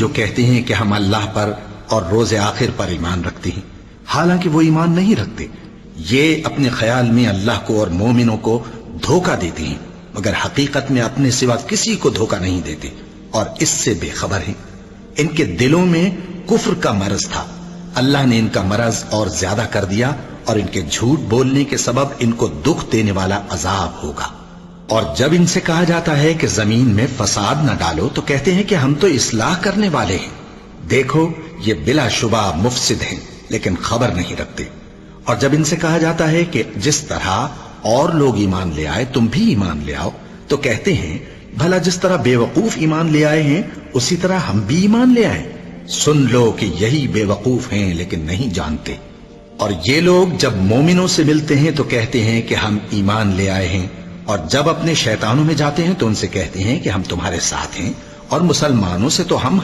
جو کہتے ہیں کہ ہم اللہ پر اور روز آخر پر ایمان رکھتے ہیں، حالانکہ وہ ایمان نہیں رکھتے۔ یہ اپنے خیال میں اللہ کو اور مومنوں کو دھوکہ دیتے ہیں، مگر حقیقت میں اپنے سوا کسی کو دھوکہ نہیں دیتے اور اس سے بے خبر ہیں۔ ان کے دلوں میں کفر کا مرض تھا، اللہ نے ان کا مرض اور زیادہ کر دیا، اور ان کے جھوٹ بولنے کے سبب ان کو دکھ دینے والا عذاب ہوگا۔ اور جب ان سے کہا جاتا ہے کہ زمین میں فساد نہ ڈالو تو کہتے ہیں کہ ہم تو اصلاح کرنے والے ہیں۔ دیکھو یہ بلا شبہ مفسد ہیں لیکن خبر نہیں رکھتے۔ اور جب ان سے کہا جاتا ہے کہ جس طرح اور لوگ ایمان لے آئے تم بھی ایمان لے آؤ تو کہتے ہیں بھلا جس طرح بے وقوف ایمان لے آئے ہیں اسی طرح ہم بھی ایمان لے آئیں۔ سن لو کہ یہی بے وقوف ہیں لیکن نہیں جانتے۔ اور یہ لوگ جب مومنوں سے ملتے ہیں تو کہتے ہیں کہ ہم ایمان لے آئے ہیں، اور جب اپنے شیطانوں میں جاتے ہیں تو ان سے کہتے ہیں کہ ہم تمہارے ساتھ ہیں، اور مسلمانوں سے تو ہم